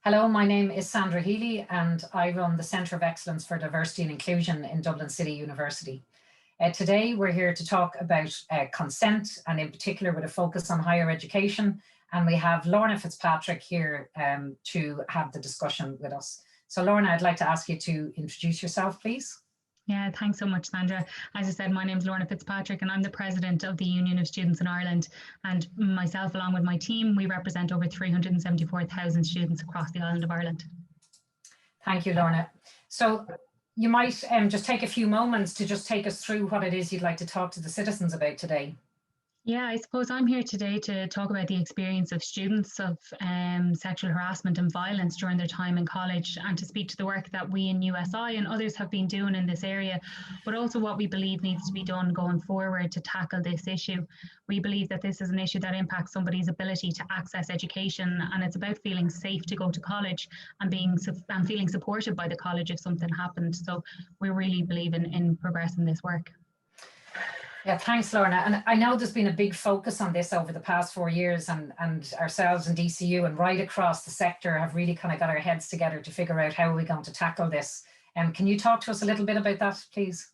Hello, my name is Sandra Healy and I run the Centre of Excellence for Diversity and Inclusion in Dublin City University. Today we're here to talk about consent, and in particular with a focus on higher education, and we have Lorna Fitzpatrick here to have the discussion with us. So Lorna, I'd like to ask you to introduce yourself, please. Yeah, thanks so much, Sandra. As I said, my name is Lorna Fitzpatrick and I'm the president of the Union of Students in Ireland. And myself, along with my team, we represent over 374,000 students across the island of Ireland. Thank you, Lorna. So you might just take a few moments to just take us through what it is you'd like to talk to the citizens about today. Yeah, I suppose I'm here today to talk about the experience of students of sexual harassment and violence during their time in college, and to speak to the work that we in USI and others have been doing in this area, but also what we believe needs to be done going forward to tackle this issue. We believe that this is an issue that impacts somebody's ability to access education, and it's about feeling safe to go to college and feeling supported by the college if something happened. So we really believe in progressing this work. Yeah, thanks, Lorna. And I know there's been a big focus on this over the past 4 years, and ourselves and DCU and right across the sector have really kind of got our heads together to figure out how we're going to tackle this. Can you talk to us a little bit about that, please?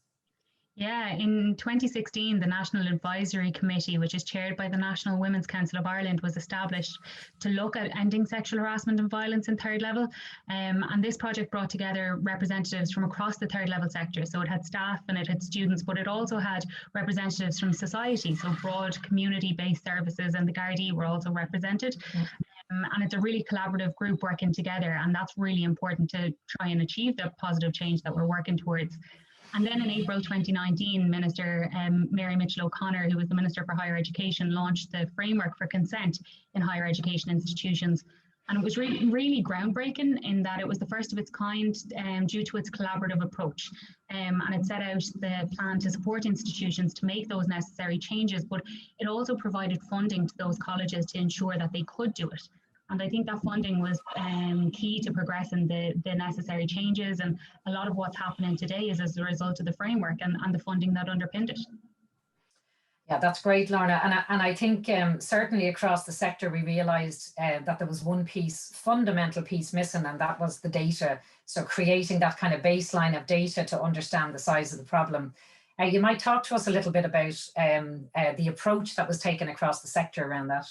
Yeah, in 2016, the National Advisory Committee, which is chaired by the National Women's Council of Ireland, was established to look at ending sexual harassment and violence in third level. And this project brought together representatives from across the third level sector. So it had staff and it had students, but it also had representatives from society. So broad community-based services and the Gardaí were also represented. And it's a really collaborative group working together. And that's really important to try and achieve the positive change that we're working towards. And then in April 2019, Minister Mary Mitchell O'Connor, who was the Minister for Higher Education, launched the framework for consent in higher education institutions. And it was really groundbreaking in that it was the first of its kind due to its collaborative approach. And it set out the plan to support institutions to make those necessary changes, but it also provided funding to those colleges to ensure that they could do it. And I think that funding was key to progressing the necessary changes. And a lot of what's happening today is as a result of the framework and the funding that underpinned it. Yeah, that's great, Lorna. And I think certainly across the sector, we realised that there was one fundamental piece missing, and that was the data. So creating that kind of baseline of data to understand the size of the problem. You might talk to us a little bit about the approach that was taken across the sector around that.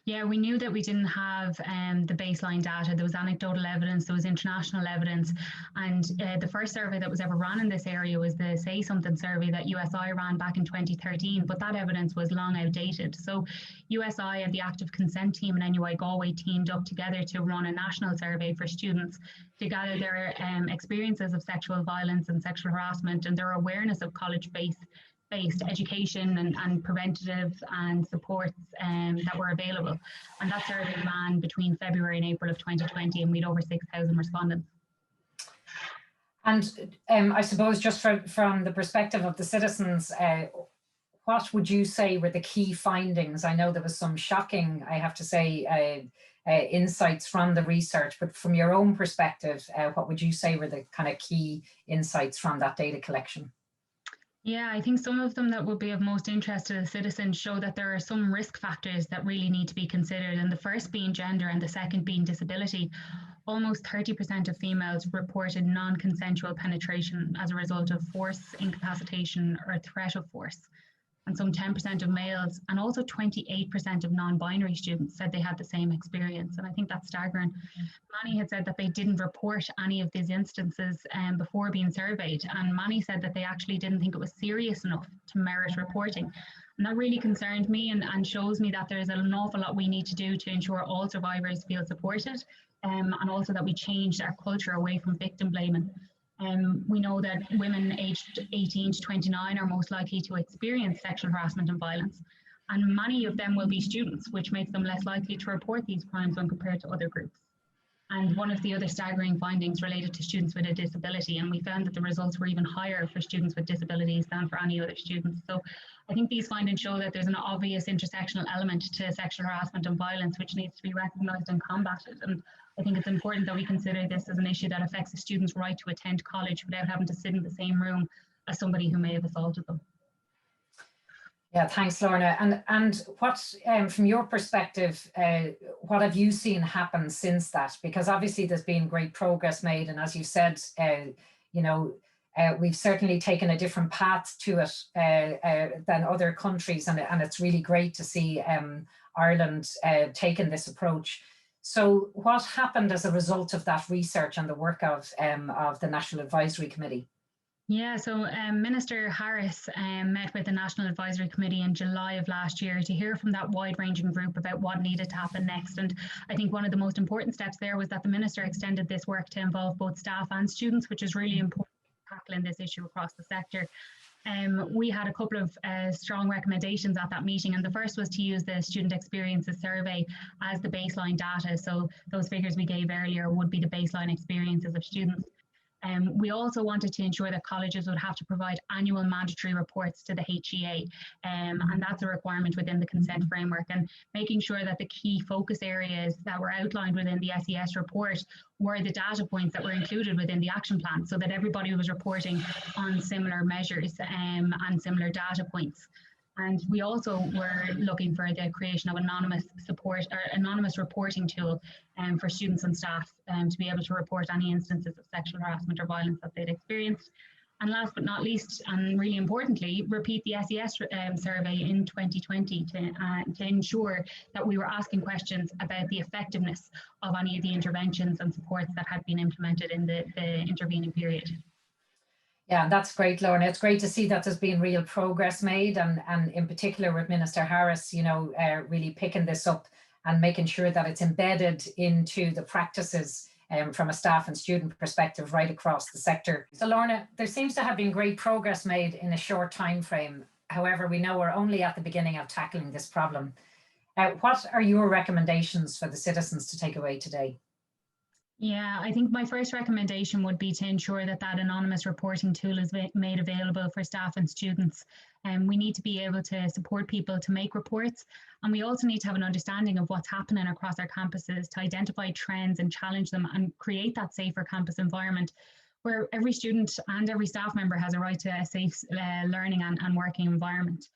Yeah, we knew that we didn't have the baseline data. There was anecdotal evidence, there was international evidence. And the first survey that was ever run in this area was the Say Something survey that USI ran back in 2013, but that evidence was long outdated. So USI and the Active Consent team and NUI Galway teamed up together to run a national survey for students to gather their experiences of sexual violence and sexual harassment and their awareness of college-based education and preventative and supports that were available. And that survey ran between February and April of 2020, and we had over 6,000 respondents. And I suppose just from the perspective of the citizens, what would you say were the key findings? I know there was some shocking, I have to say, insights from the research, but from your own perspective, what would you say were the kind of key insights from that data collection? Yeah, I think some of them that would be of most interest to the citizens show that there are some risk factors that really need to be considered, and the first being gender and the second being disability. Almost 30% of females reported non-consensual penetration as a result of force, incapacitation, or threat of force. And some 10% of males and also 28% of non-binary students said they had the same experience. And I think that's staggering. Many had said that they didn't report any of these instances before being surveyed. And many said that they actually didn't think it was serious enough to merit reporting. And that really concerned me and shows me that there's an awful lot we need to do to ensure all survivors feel supported, and also that we change our culture away from victim blaming. We know that women aged 18 to 29 are most likely to experience sexual harassment and violence, and many of them will be students, which makes them less likely to report these crimes when compared to other groups. And one of the other staggering findings related to students with a disability, and we found that the results were even higher for students with disabilities than for any other students. So I think these findings show that there's an obvious intersectional element to sexual harassment and violence which needs to be recognised and combated. And I think it's important that we consider this as an issue that affects a student's right to attend college without having to sit in the same room as somebody who may have assaulted them. Yeah, thanks, Lorna. And what, from your perspective, what have you seen happen since that? Because obviously there's been great progress made, and as you said, you know, we've certainly taken a different path to it than other countries, and it's really great to see Ireland taking this approach. So, what happened as a result of that research and the work of the National Advisory Committee? Yeah, so Minister Harris met with the National Advisory Committee in July of last year to hear from that wide-ranging group about what needed to happen next. And I think one of the most important steps there was that the Minister extended this work to involve both staff and students, which is really important in tackling this issue across the sector. We had a couple of strong recommendations at that meeting, and the first was to use the Student Experiences Survey as the baseline data. So those figures we gave earlier would be the baseline experiences of students. We also wanted to ensure that colleges would have to provide annual mandatory reports to the HEA, and that's a requirement within the consent framework, and making sure that the key focus areas that were outlined within the SES report were the data points that were included within the action plan, so that everybody was reporting on similar measures and similar data points. And we also were looking for the creation of anonymous support or anonymous reporting tool for students and staff to be able to report any instances of sexual harassment or violence that they'd experienced. And last but not least, and really importantly, repeat the SES survey in 2020 to ensure that we were asking questions about the effectiveness of any of the interventions and supports that had been implemented in the intervening period. Yeah, that's great, Lorna. It's great to see that there's been real progress made, and in particular with Minister Harris, you know, really picking this up and making sure that it's embedded into the practices from a staff and student perspective right across the sector. So, Lorna, there seems to have been great progress made in a short time frame. However, we know we're only at the beginning of tackling this problem. What are your recommendations for the citizens to take away today? Yeah, I think my first recommendation would be to ensure that that anonymous reporting tool is made available for staff and students. And we need to be able to support people to make reports. And we also need to have an understanding of what's happening across our campuses to identify trends and challenge them and create that safer campus environment where every student and every staff member has a right to a safe learning and working environment.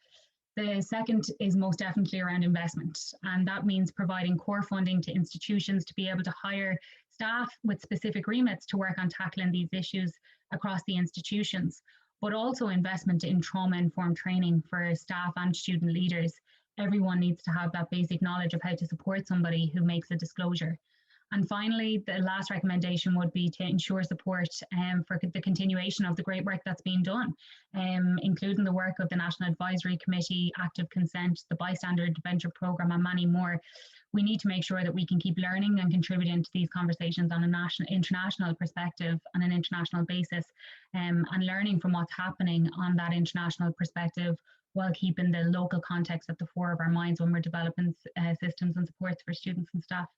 The second is most definitely around investment, and that means providing core funding to institutions to be able to hire staff with specific remits to work on tackling these issues across the institutions, but also investment in trauma-informed training for staff and student leaders. Everyone needs to have that basic knowledge of how to support somebody who makes a disclosure. And finally, the last recommendation would be to ensure support for the continuation of the great work that's being done, including the work of the National Advisory Committee, Active Consent, the Bystander Intervention Programme, and many more. We need to make sure that we can keep learning and contributing to these conversations on a international perspective, on an international basis, and learning from what's happening on that international perspective while keeping the local context at the fore of our minds when we're developing systems and supports for students and staff.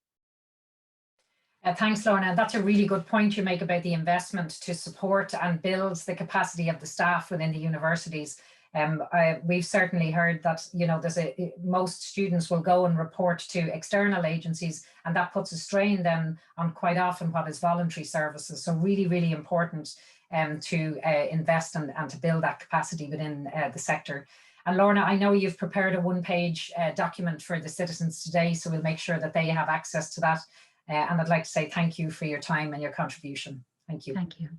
Thanks, Lorna. That's a really good point you make about the investment to support and build the capacity of the staff within the universities. We've certainly heard that, you know, most students will go and report to external agencies, and that puts a strain then on quite often what is voluntary services. So really, really important to invest and to build that capacity within the sector. And Lorna, I know you've prepared a one-page document for the citizens today, so we'll make sure that they have access to that. And I'd like to say thank you for your time and your contribution. Thank you. Thank you.